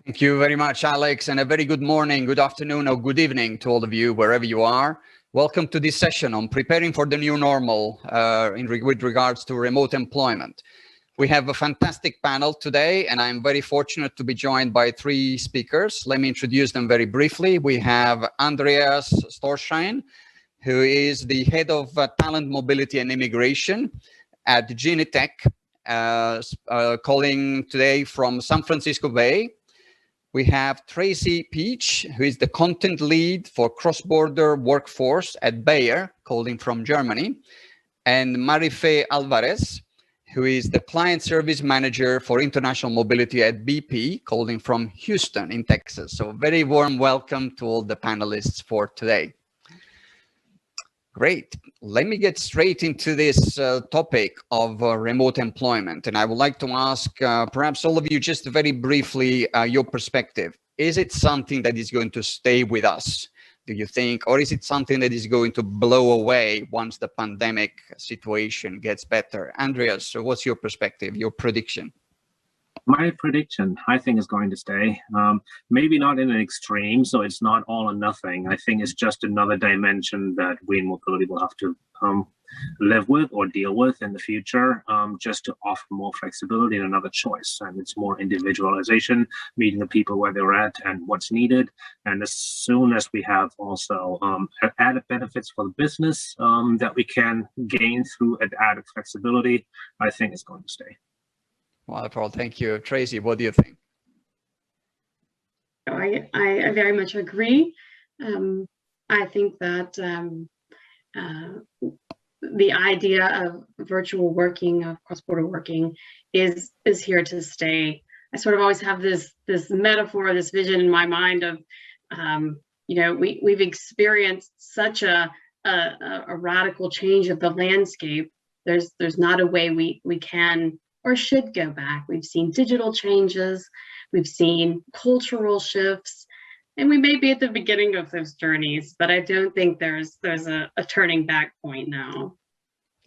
Thank you very much, Alex, and a very good morning, good afternoon, or good evening to all of you, wherever you are. Welcome to this session on preparing for the new normal with regards to remote employment. We have a fantastic panel today, and I'm very fortunate to be joined by three speakers. Let me introduce them very briefly. We have Andreas Storschein, who is the head of talent mobility and immigration at GME Tech, calling today from San Francisco Bay. We have Tracy Peach, who is the content lead for cross-border workforce at Bayer, calling from Germany, and Marife Alvarez, who is the client service manager for international mobility at BP, calling from Houston in Texas. So very warm welcome to all the panelists for today. Great. Let me get straight into this topic of remote employment. And I would like to ask perhaps all of you just very briefly your perspective. Is it something that is going to stay with us, do you think? Or is it something that is going to blow away once the pandemic situation gets better? Andreas, so what's your perspective, your prediction? My prediction, I think, is going to stay. Maybe not in an extreme, so it's not all or nothing. I think it's just another dimension that we in mobility will have to live with or deal with in the future, just to offer more flexibility and another choice. And it's more individualization, meeting the people where they're at and what's needed. And as soon as we have also added benefits for the business that we can gain through added flexibility, I think it's going to stay. Wonderful. Thank you. Tracy, what do you think? I very much agree. I think that the idea of virtual working, of cross-border working, is here to stay. I sort of always have this metaphor, this vision in my mind of, we've experienced such a radical change of the landscape. There's not a way we can or should go back. We've seen digital changes, we've seen cultural shifts, and we may be at the beginning of those journeys, but I don't think there's a turning back point now.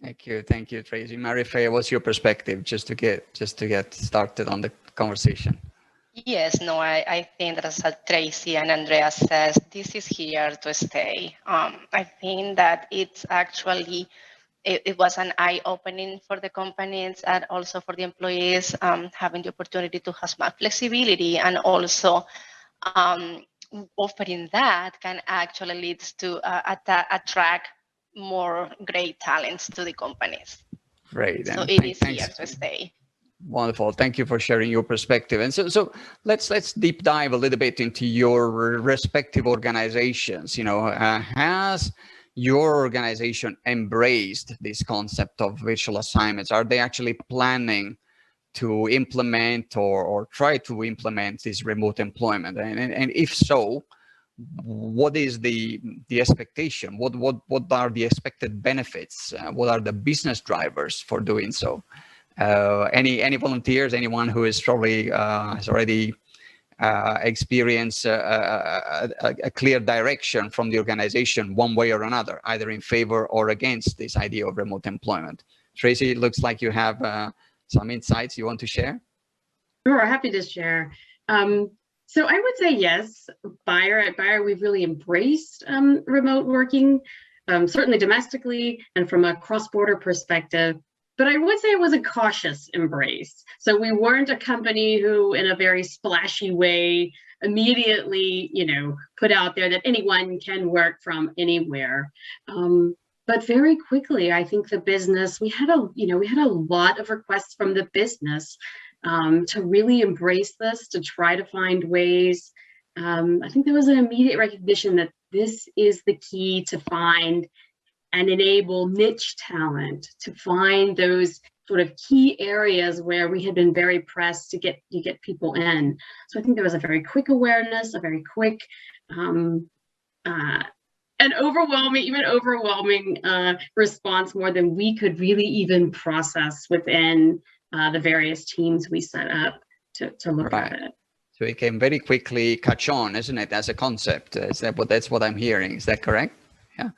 Thank you, Tracy. Marife, what's your perspective, just to get started on the conversation? Yes, no, I think that as Tracy and Andreas says, this is here to stay. I think that it's actually it was an eye-opening for the companies and also for the employees, having the opportunity to have more flexibility, and also offering that can actually lead to attract more great talents to the companies. Great. So it is here to stay. Wonderful. Thank you for sharing your perspective. And so let's deep dive a little bit into your respective organizations. Has your organization embraced this concept of virtual assignments? Are they actually planning to implement or try to implement this remote employment? And if so, what is the expectation? What are the expected benefits? What are the business drivers for doing so? Any volunteers? Anyone who is probably has already experience a clear direction from the organization one way or another, either in favor or against this idea of remote employment? Tracy, it looks like you have some insights you want to share. Sure, happy to share. So I would say yes. At Bayer, we've really embraced remote working, certainly domestically and from a cross-border perspective. But I would say it was a cautious embrace. So we weren't a company who, in a very splashy way, immediately, put out there that anyone can work from anywhere. But very quickly, I think the business, we had a lot of requests from the business to really embrace this, to try to find ways. I think there was an immediate recognition that this is the key to find and enable niche talent, to find those sort of key areas where we had been very pressed to get people in. So I think there was a very quick awareness, a very quick and overwhelming response, more than we could really even process within the various teams we set up to look at it. So it can very quickly catch on, isn't it, as a concept? That's what I'm hearing. Is that correct? Yeah.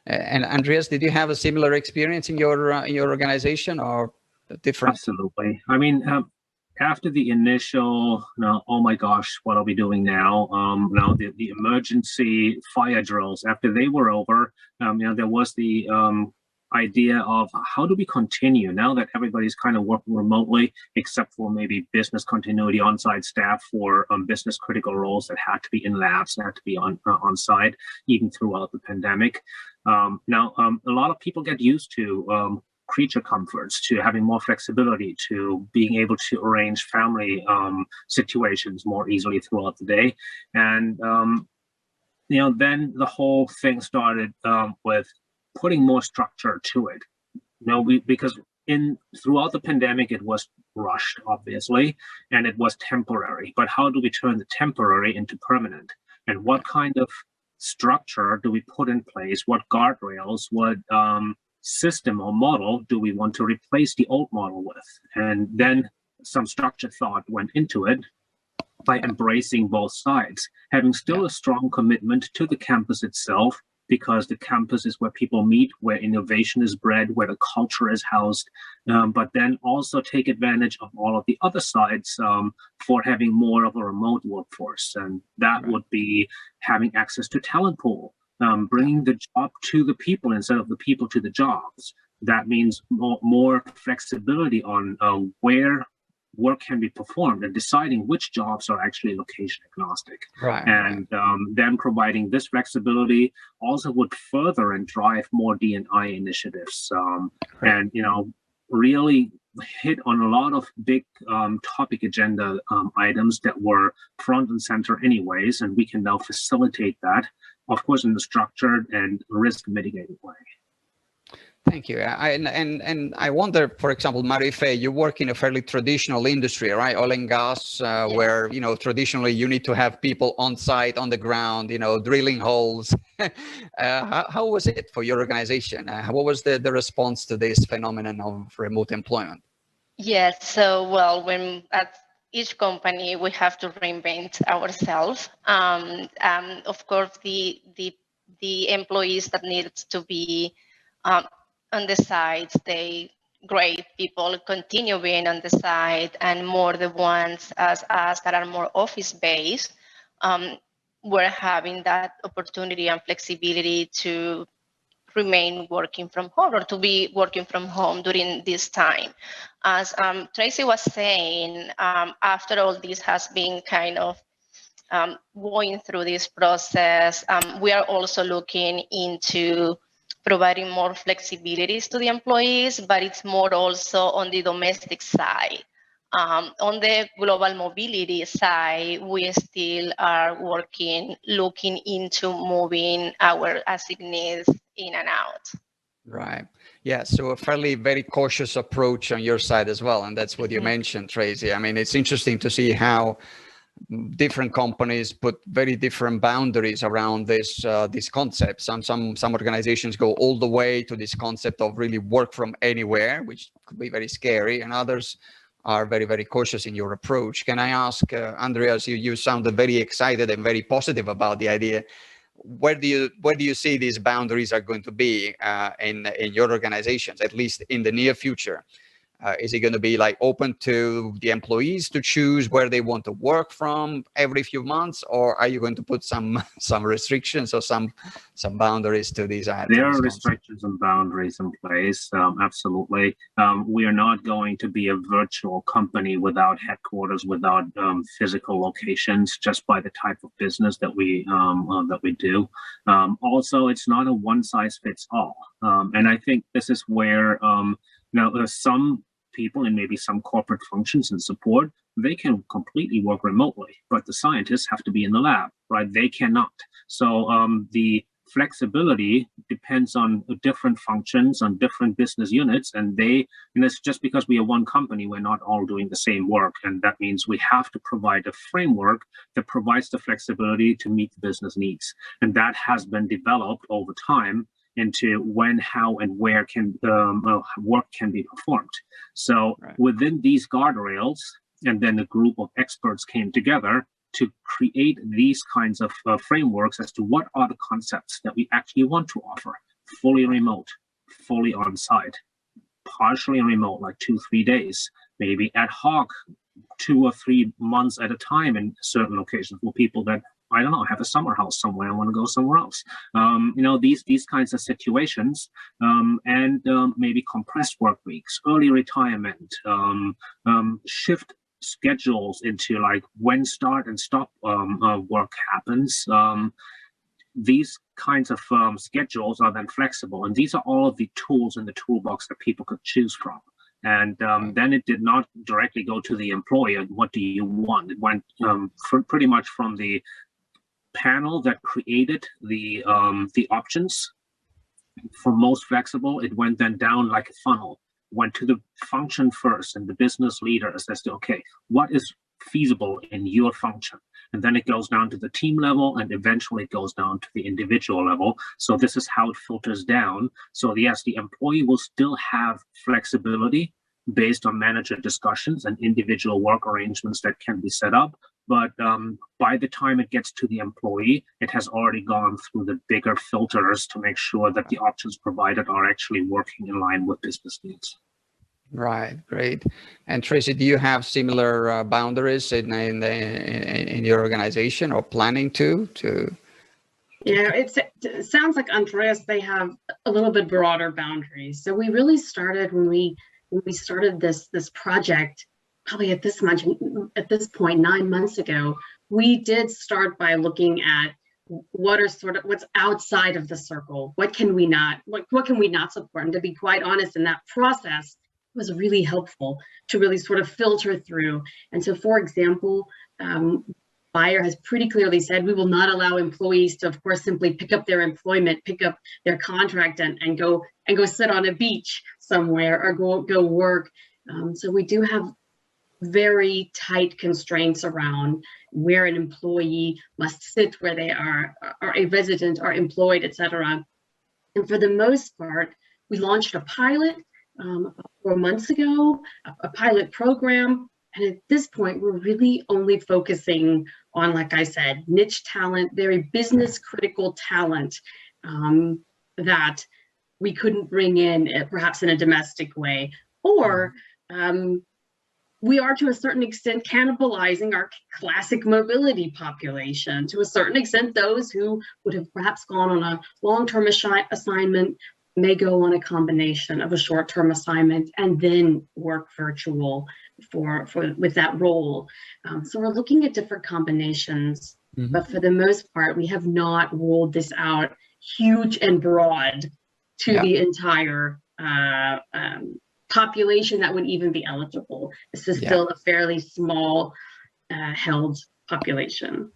And Andreas, did you have a similar experience in your organization, or different? Absolutely. I mean, after the initial, oh my gosh, what are we doing now? Now the emergency fire drills, after they were over, there was the idea of how do we continue now that everybody's kind of working remotely, except for maybe business continuity on-site staff for business critical roles that had to be in labs, that had to be on-site, even throughout the pandemic. Now, a lot of people get used to creature comforts, to having more flexibility, to being able to arrange family situations more easily throughout the day. And, then the whole thing started with putting more structure to it. Because throughout the pandemic, it was rushed, obviously, and it was temporary. But how do we turn the temporary into permanent? And what kind of structure do we put in place? What guardrails, what system or model do we want to replace the old model with? And then some structured thought went into it by embracing both sides, having still a strong commitment to the campus itself, because the campus is where people meet, where innovation is bred, where the culture is housed, but then also take advantage of all of the other sides for having more of a remote workforce. And that would be having access to talent pool, bringing the job to the people instead of the people to the jobs. That means more flexibility on where work can be performed and deciding which jobs are actually location agnostic. And then providing this flexibility also would further and drive more D&I initiatives and, really hit on a lot of big topic agenda items that were front and center anyways, and we can now facilitate that, of course, in a structured and risk mitigated way. Thank you. And I wonder, for example, Marife, you work in a fairly traditional industry, right? Oil and gas, where, traditionally you need to have people on site, on the ground, drilling holes. How was it for your organization? What was the response to this phenomenon of remote employment? Yes, so when at each company, we have to reinvent ourselves. Of course, the employees that need to be on the site, great people continue being on the site, and more the ones as us that are more office-based, we're having that opportunity and flexibility to remain working from home or to be working from home during this time. As Tracy was saying, after all this has been kind of going through this process, we are also looking into providing more flexibilities to the employees, but it's more also on the domestic side. On the global mobility side, we still are looking into moving our assignees in and out. Right. Yeah. So a very cautious approach on your side as well. And that's what you mentioned, Tracy. I mean, it's interesting to see how different companies put very different boundaries around this concept. Some organizations go all the way to this concept of really work from anywhere, which could be very scary, and others are very, very cautious in your approach. Can I ask, Andreas, you sounded very excited and very positive about the idea. Where do you see these boundaries are going to be in your organizations, at least in the near future? Is it going to be like open to the employees to choose where they want to work from every few months, or are you going to put some restrictions or some boundaries to these items? There are restrictions and boundaries in place. Absolutely. We are not going to be a virtual company without headquarters, without physical locations, just by the type of business that we do. Also, it's not a one size fits all. And I think this is where now there's some people in maybe some corporate functions and support, they can completely work remotely, but the scientists have to be in the lab, right? They cannot. So the flexibility depends on different functions, on different business units, and it's just because we are one company, we're not all doing the same work. And that means we have to provide a framework that provides the flexibility to meet the business needs. And that has been developed over time into when, how, and where work can be performed. So within these guardrails, and then a group of experts came together to create these kinds of frameworks as to what are the concepts that we actually want to offer. Fully remote, fully on-site, partially remote, like 2-3 days, maybe ad hoc, 2 or 3 months at a time in certain locations for people that, I don't know, have a summer house somewhere, I want to go somewhere else. These kinds of situations, and maybe compressed work weeks, early retirement, shift schedules into like when start and stop work happens. These kinds of schedules are then flexible, and these are all of the tools in the toolbox that people could choose from. And then it did not directly go to the employer, what do you want? It went pretty much from the panel that created the options for most flexible. It went then down like a funnel, went to the function first, and the business leader assessed, okay, what is feasible in your function? And then it goes down to the team level, and eventually it goes down to the individual level. So this is how it filters down. So yes, the employee will still have flexibility based on manager discussions and individual work arrangements that can be set up. But by the time it gets to the employee, it has already gone through the bigger filters to make sure that the options provided are actually working in line with business needs. Right, great. And Tracy, do you have similar boundaries in your organization, or planning to? Yeah, it sounds like Andreas, they have a little bit broader boundaries. So we really started when we started this project, probably at this point 9 months ago. We did start by looking at what's outside of the circle. What can we not support? And to be quite honest, in that process, was really helpful to really sort of filter through. And so, for example, Bayer has pretty clearly said we will not allow employees to, of course, simply pick up their employment, pick up their contract, and go sit on a beach somewhere or go work. So we do have very tight constraints around where an employee must sit, where they are a resident or employed, etc. And for the most part, we launched a pilot 4 months ago, a pilot program. And at this point, we're really only focusing on, like I said, niche talent, very business critical talent that we couldn't bring in perhaps in a domestic way, or we are to a certain extent cannibalizing our classic mobility population. To a certain extent, those who would have perhaps gone on a long-term assignment may go on a combination of a short-term assignment and then work virtual with that role. So we're looking at different combinations, but for the most part, we have not rolled this out huge and broad to the entire population that would even be eligible. This is still a fairly small held population.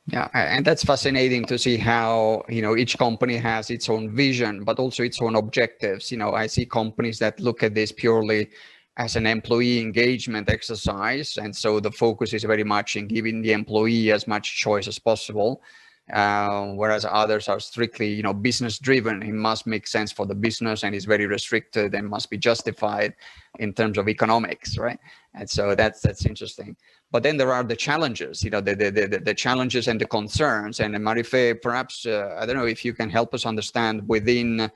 Yeah, and that's fascinating to see how, each company has its own vision, but also its own objectives. I see companies that look at this purely as an employee engagement exercise. And so the focus is very much in giving the employee as much choice as possible. Whereas others are strictly, business driven. It must make sense for the business and is very restricted and must be justified in terms of economics, right? And so that's interesting. But then there are the challenges, the challenges and the concerns. And Marife, perhaps, I don't know if you can help us understand within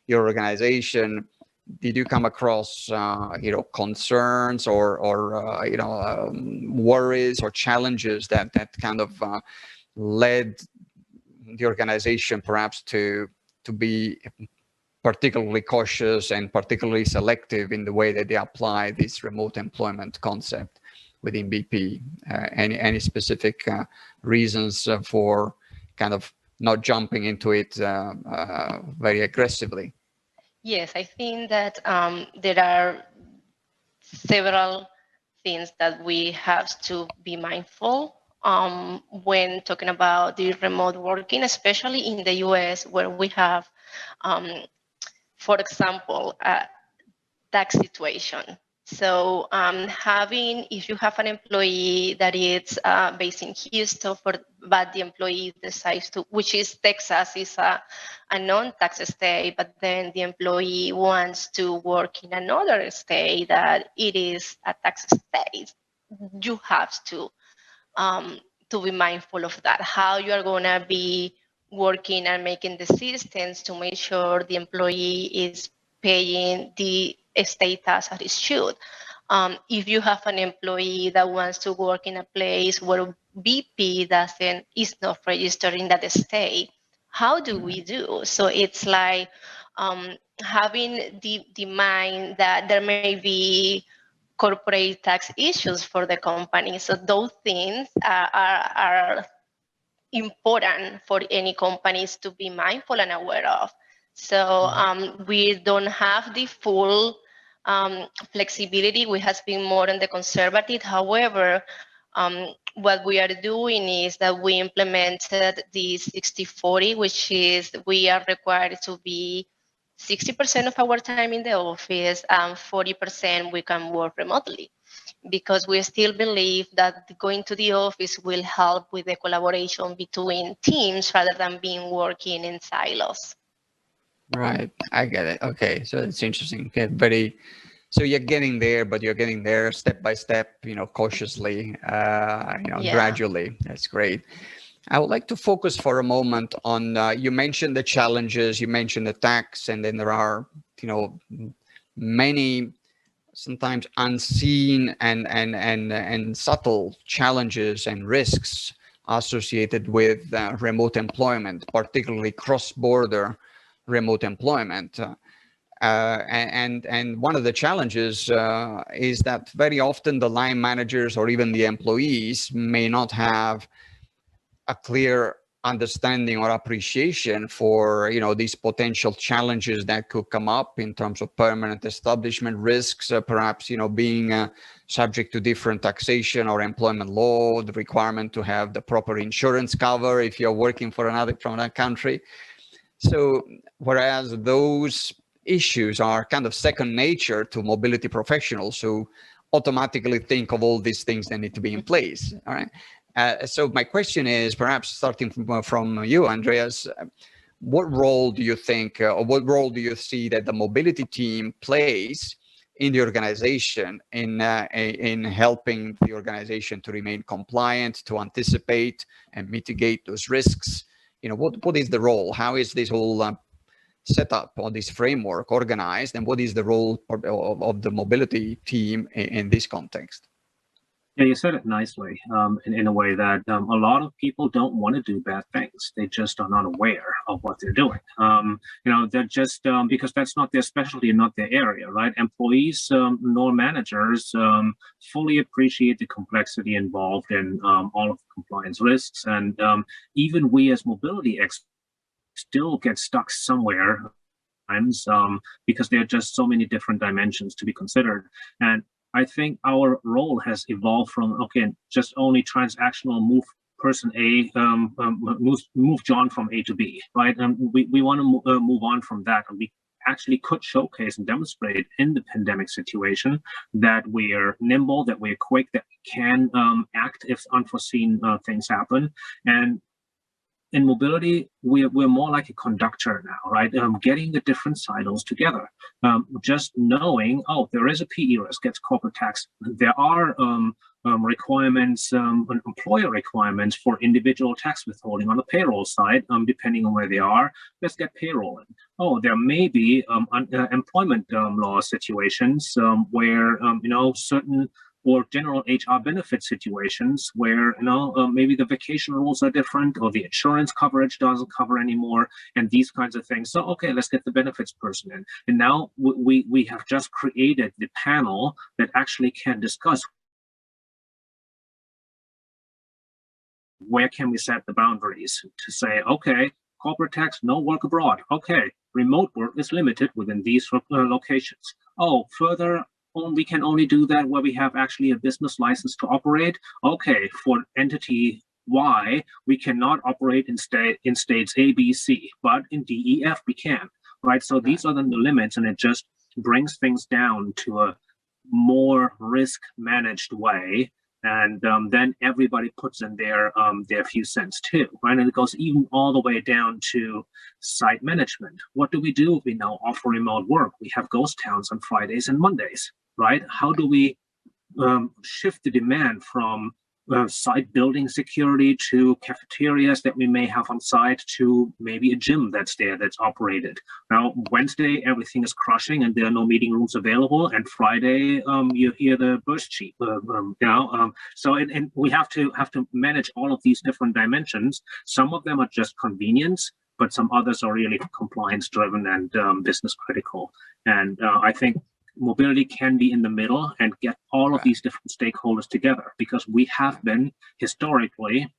your organization, did you come across, concerns or worries or challenges that kind of led the organization perhaps to be particularly cautious and particularly selective in the way that they apply this remote employment concept within BP? Any specific reasons for kind of not jumping into it very aggressively? Yes, I think that there are several things that we have to be mindful when talking about the remote working, especially in the US, where we have, for example, a tax situation. So if you have an employee that is based in Houston, but the employee decides to, which is Texas, is a non-tax state, but then the employee wants to work in another state that it is a tax state, you have to be mindful of that, how you are going to be working and making decisions to make sure the employee is paying the state tax as it should. If you have an employee that wants to work in a place where BP is not registered in that state, how do we do? So it's like having the mind that there may be corporate tax issues for the company. So those things are important for any companies to be mindful and aware of. So we don't have the full flexibility. We have been more on the conservative. However, what we are doing is that we implemented the 60-40, which is we are required to be 60% of our time in the office and 40% we can work remotely, because we still believe that going to the office will help with the collaboration between teams rather than being working in silos. Right, I get it. Okay, so it's interesting. Okay, so you're getting there, but you're getting there step by step, cautiously, gradually. That's great. I would like to focus for a moment on, you mentioned the challenges, you mentioned the tax, and then there are, many sometimes unseen and subtle challenges and risks associated with remote employment, particularly cross-border remote employment. And one of the challenges is that very often the line managers or even the employees may not have a clear understanding or appreciation for these potential challenges that could come up in terms of permanent establishment risks, perhaps being subject to different taxation or employment law, the requirement to have the proper insurance cover if you're working from another country. So whereas those issues are kind of second nature to mobility professionals who automatically think of all these things that need to be in place. All right. So my question is, perhaps starting from you, Andreas, what role do you think, or what role do you see that the mobility team plays in the organization in helping the organization to remain compliant, to anticipate and mitigate those risks? What is the role? How is this whole setup or this framework organized, and what is the role of the mobility team in this context? Yeah, you said it nicely, in a way that a lot of people don't want to do bad things. They just are not aware of what they're doing. They're just because that's not their specialty and not their area, right? Employees nor managers fully appreciate the complexity involved in all of the compliance risks, and even we as mobility experts still get stuck somewhere because there are just so many different dimensions to be considered. And I think our role has evolved from, just only transactional move person A, move John from A to B, right? We want to move on from that. And we actually could showcase and demonstrate in the pandemic situation that we are nimble, that we're quick, that we can act if unforeseen things happen. And in mobility, we're more like a conductor now, right? Getting the different silos together. Just knowing, there is a PE risk, it's corporate tax. There are requirements, employer requirements for individual tax withholding on the payroll side, depending on where they are. Let's get payroll in. There may be employment law situations where, certain or general HR benefit situations where maybe the vacation rules are different or the insurance coverage doesn't cover anymore and these kinds of things. So let's get the benefits person in. And now we have just created the panel that actually can discuss where can we set the boundaries to say, corporate tax, no work abroad. Remote work is limited within these locations. Further, we can only do that where we have actually a business license to operate. For entity Y, we cannot operate in states A, B, C, but in D, E, F we can, right? So these are the limits, and it just brings things down to a more risk managed way. And then everybody puts in their few cents too, right? And it goes even all the way down to site management. What do we do if we now offer remote work? We have ghost towns on Fridays and Mondays, right? How do we shift the demand from site building security to cafeterias that we may have on site to maybe a gym that's there that's operated. Now, Wednesday, everything is crushing and there are no meeting rooms available. And Friday, you hear the burst cheap, so and we have to manage all of these different dimensions. Some of them are just convenience, but some others are really compliance driven and business critical. And I think mobility can be in the middle and get all of these different stakeholders together, because we have been historically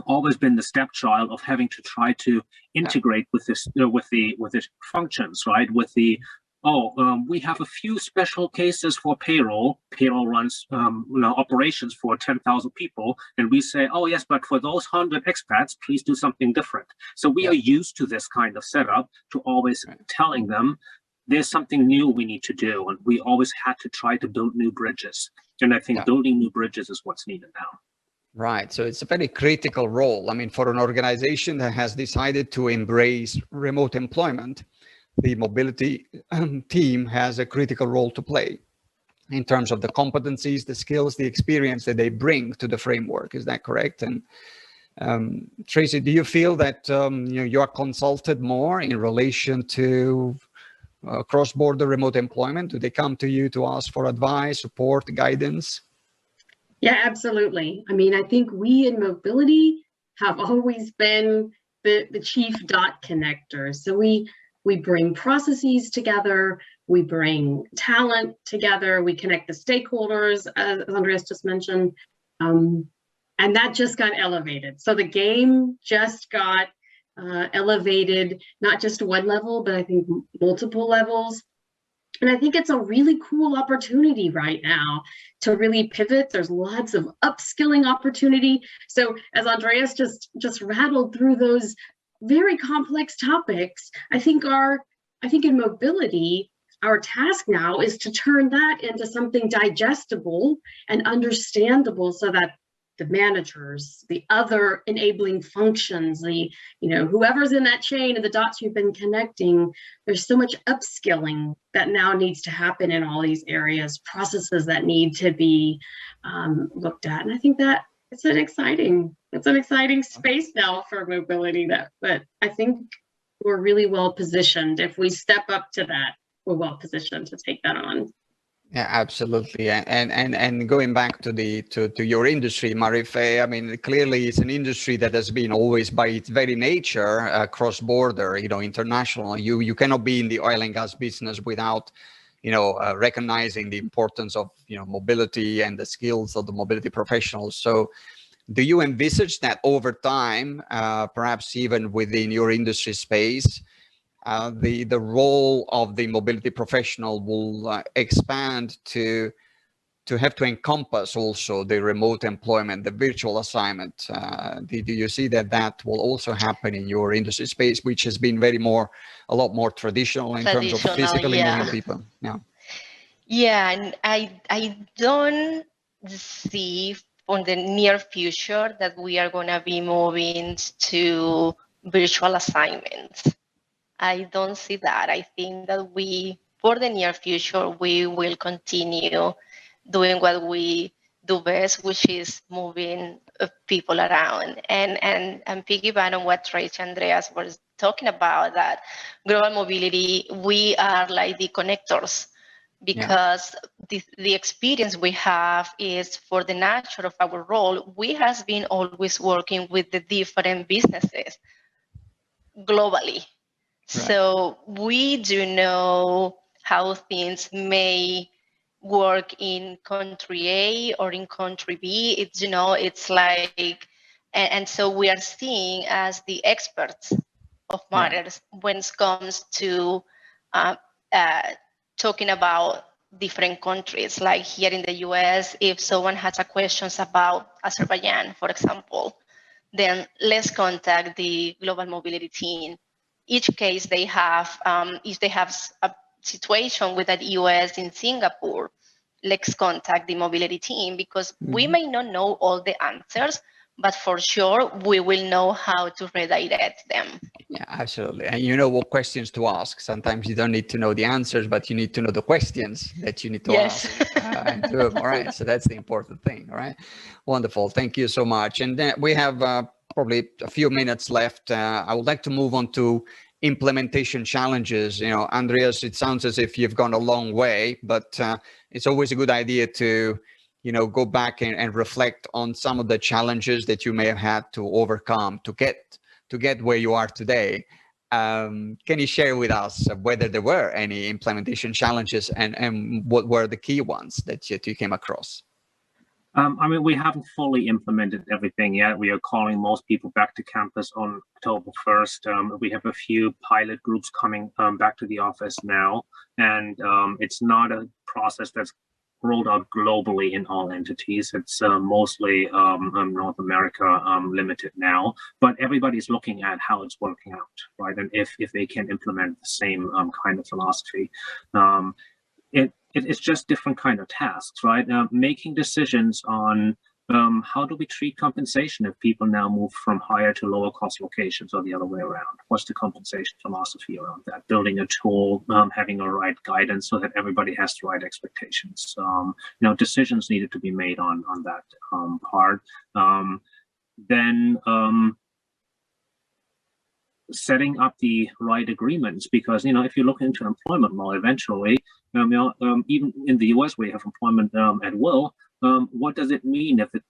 always been the stepchild of having to try to integrate with this with the functions, right? With the we have a few special cases for payroll. Payroll runs operations for 10,000 people, and we say, oh yes, but for those 100 expats, please do something different. So we are used to this kind of setup, to always telling them there's something new we need to do, and we always had to try to build new bridges. And I think building new bridges is what's needed now. Right. So it's a very critical role. I mean, for an organization that has decided to embrace remote employment, the mobility team has a critical role to play in terms of the competencies, the skills, the experience that they bring to the framework. Is that correct? And Tracy, do you feel that you are consulted more in relation to cross-border remote employment? Do they come to you to ask for advice, support, guidance? Yeah, absolutely. I mean, I think we in mobility have always been the chief dot connectors. So we bring processes together, we bring talent together, we connect the stakeholders, as Andreas just mentioned, and that just got elevated. So the game just got elevated, not just one level, but I think multiple levels. And I think it's a really cool opportunity right now to really pivot. There's lots of upskilling opportunity. So as Andreas just rattled through those very complex topics, I think in mobility, our task now is to turn that into something digestible and understandable, so that the managers, the other enabling functions, whoever's in that chain of the dots you've been connecting, there's so much upskilling that now needs to happen in all these areas, processes that need to be looked at. And I think that it's an exciting space now for mobility but I think we're really well positioned. If we step up to that, we're well positioned to take that on. Yeah, absolutely. And going back to your industry, Marife, I mean, clearly it's an industry that has been always, by its very nature, cross-border, international. You cannot be in the oil and gas business without, recognizing the importance of, mobility and the skills of the mobility professionals. So do you envisage that over time, perhaps even within your industry space, the role of the mobility professional will expand to have to encompass also the remote employment, the virtual assignment? Do you see that will also happen in your industry space, which has been a lot more traditional in terms of physically moving people? Yeah, and I don't see on the near future that we are going to be moving to virtual assignments. I don't see that. I think that for the near future, we will continue doing what we do best, which is moving people around. And piggyback on what Tracy and Andreas was talking about, that global mobility, we are like the connectors, because the experience we have is, for the nature of our role, we have been always working with the different businesses globally. Right. So we do know how things may work in country A or in country B. It's like, and so we are seeing as the experts of matters when it comes to talking about different countries. Like here in the US, if someone has a questions about Azerbaijan, for example, then let's contact the global mobility team. Each case they have, if they have a situation with the US in Singapore, let's contact the mobility team, because we may not know all the answers, but for sure we will know how to redirect them. Yeah, absolutely. And you know what questions to ask. Sometimes you don't need to know the answers, but you need to know the questions that you need to Yes. ask and do them. All right. So that's the important thing. All right. Wonderful. Thank you so much. And then we have probably a few minutes left. I would like to move on to implementation challenges. You know, Andreas, it sounds as if you've gone a long way, but it's always a good idea to, you know, go back and reflect on some of the challenges that you may have had to overcome to get where you are today. Can you share with us whether there were any implementation challenges and what were the key ones that you came across? I mean, we haven't fully implemented everything yet. We are calling most people back to campus on October 1st. We have a few pilot groups coming back to the office now, and it's not a process that's rolled out globally in all entities. It's mostly North America limited now, but everybody's looking at how it's working out, right? And if they can implement the same kind of philosophy. It's just different kind of tasks, right? Making decisions on how do we treat compensation if people now move from higher to lower cost locations or the other way around? What's the compensation philosophy around that? Building a tool, having a right guidance so that everybody has the right expectations. You know, decisions needed to be made on that part. Then setting up the right agreements, because, you know, if you look into employment law, eventually, even in the US, we have employment at will. What does it mean if the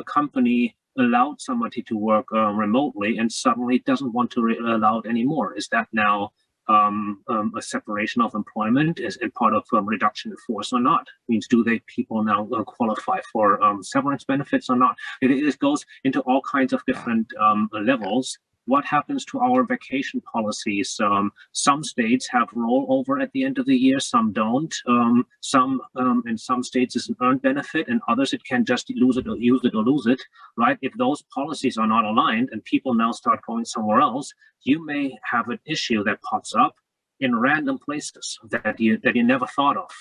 company allowed somebody to work remotely and suddenly doesn't want to allow it anymore? Is that now a separation of employment? Is it part of reduction in force or not? Means do people now qualify for severance benefits or not? It goes into all kinds of different levels. What happens to our vacation policies? Some states have rollover at the end of the year, some don't. In some states it's an earned benefit, and others it can just use it or lose it, right? If those policies are not aligned and people now start going somewhere else, you may have an issue that pops up in random places that you never thought of.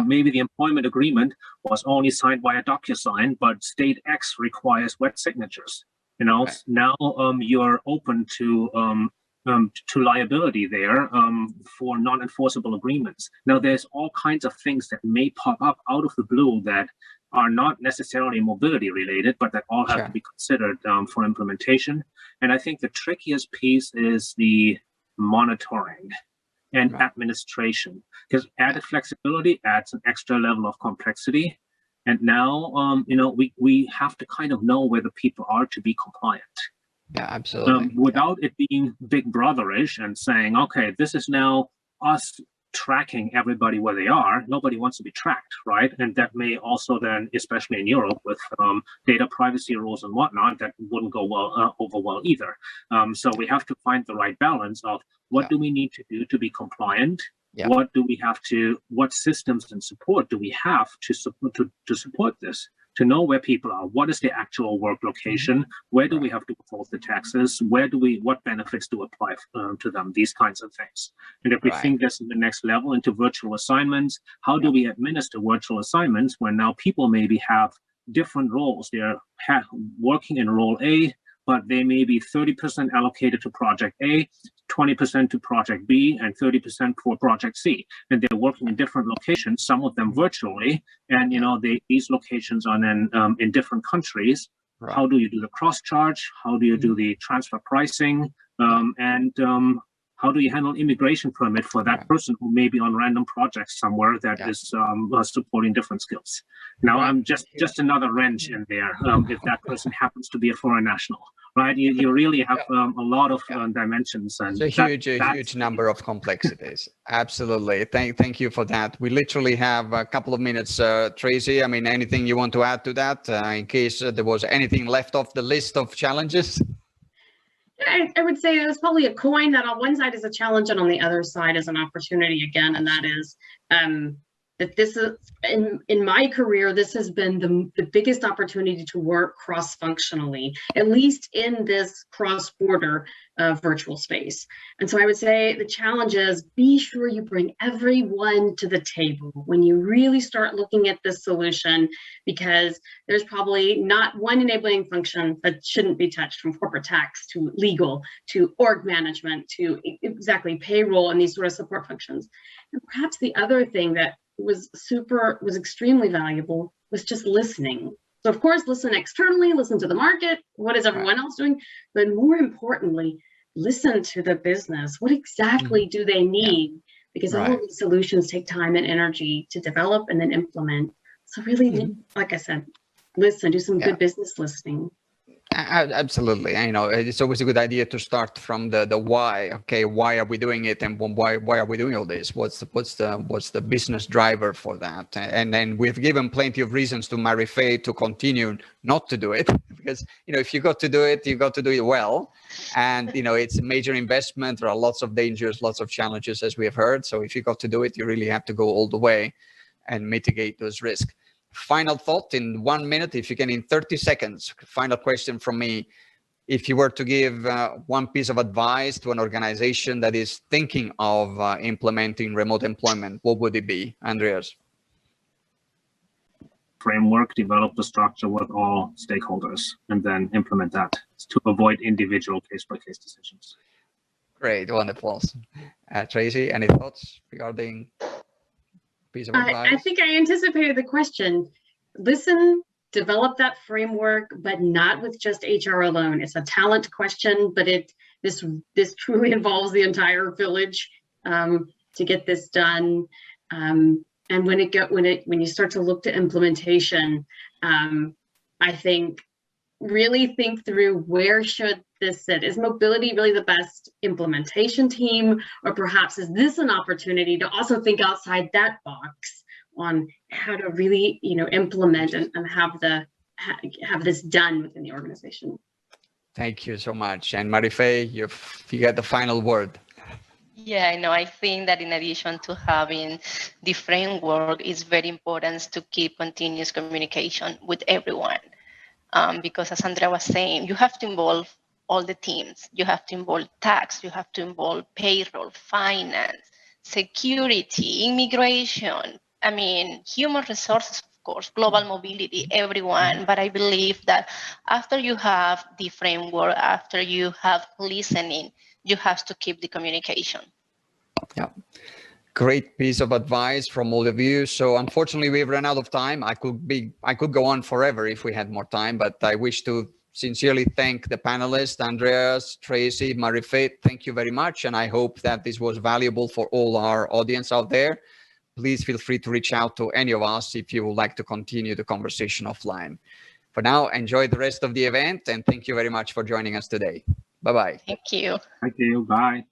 Maybe the employment agreement was only signed by a DocuSign, but state X requires wet signatures. You know, right. Now you're open to liability there for non-enforceable agreements. Now, there's all kinds of things that may pop up out of the blue that are not necessarily mobility related, but that all have to be considered for implementation. And I think the trickiest piece is the monitoring and administration, because added flexibility adds an extra level of complexity. And now, we have to kind of know where the people are to be compliant. Yeah, absolutely. Without it being big brotherish and saying, okay, this is now us tracking everybody where they are. Nobody wants to be tracked, right? And that may also then, especially in Europe with data privacy rules and whatnot, that wouldn't go over well either. So we have to find the right balance of what do we need to do to be compliant? Yeah. What systems and support do we have to support this? To know where people are, what is the actual work location, where do we have to withhold the taxes, what benefits do apply to them, these kinds of things. And if we think this in the next level into virtual assignments, how do we administer virtual assignments when now people maybe have different roles? They're working in role A, but they may be 30% allocated to project A, 20% to project B, and 30% for project C. And they're working in different locations, some of them virtually. And, these locations are then in different countries. Right. How do you do the cross charge? How do you do the transfer pricing? How do you handle immigration permit for that person who may be on random projects somewhere that is supporting different skills? Now, I'm just another wrench in there if that person happens to be a foreign national, right? You really have a lot of dimensions. And it's a huge number of complexities. Absolutely. Thank you for that. We literally have a couple of minutes, Tracy. I mean, anything you want to add to that in case there was anything left off the list of challenges? I would say it's probably a coin that on one side is a challenge and on the other side is an opportunity again, and that is that this is, in my career, this has been the biggest opportunity to work cross-functionally, at least in this cross-border virtual space. And so I would say the challenge is be sure you bring everyone to the table when you really start looking at this solution, because there's probably not one enabling function that shouldn't be touched, from corporate tax to legal to org management to exactly payroll and these sort of support functions. And perhaps the other thing that was extremely valuable was just listening. So of course, listen externally, listen to the market, what is everyone else doing? But more importantly, listen to the business. What exactly do they need? Because all of these solutions take time and energy to develop and then implement. So really, like I said, listen, do some good business listening. Absolutely. I know it's always a good idea to start from the why. Okay, why are we doing it, and why are we doing all this? What's the business driver for that? And then we've given plenty of reasons to Marife to continue not to do it, because if you got to do it, you got to do it well. And it's a major investment. There are lots of dangers, lots of challenges, as we have heard. So if you got to do it, you really have to go all the way and mitigate those risks. Final thought in 1 minute, if you can, in 30 seconds. Final question from me. If you were to give one piece of advice to an organization that is thinking of implementing remote employment, what would it be, Andreas? Framework, develop the structure with all stakeholders, and then implement that to avoid individual case-by-case decisions. Great, wonderful. Tracy, any thoughts regarding piece of advice? I think I anticipated the question. Listen, develop that framework, but not with just HR alone. It's a talent question, but this truly involves the entire village to get this done. And when you start to look to implementation, I think really think through, where should this sit? Is mobility really the best implementation team, or perhaps is this an opportunity to also think outside that box on how to really implement and have this done within the organization? Thank you so much. And Marife, you get the final word. Yeah, I know. I think that in addition to having the framework, it's very important to keep continuous communication with everyone. Because as Andrea was saying, you have to involve all the teams. You have to involve tax, you have to involve payroll, finance, security, immigration, human resources, of course, global mobility, everyone. But I believe that after you have the framework, after you have listening, you have to keep the communication. Yeah. Great piece of advice from all of you. So unfortunately, we've run out of time. I could go on forever if we had more time, but I wish to sincerely thank the panelists, Andreas, Tracy, Marife. Thank you very much. And I hope that this was valuable for all our audience out there. Please feel free to reach out to any of us if you would like to continue the conversation offline. For now, enjoy the rest of the event, and thank you very much for joining us today. Bye-bye. Thank you. Thank you. Bye.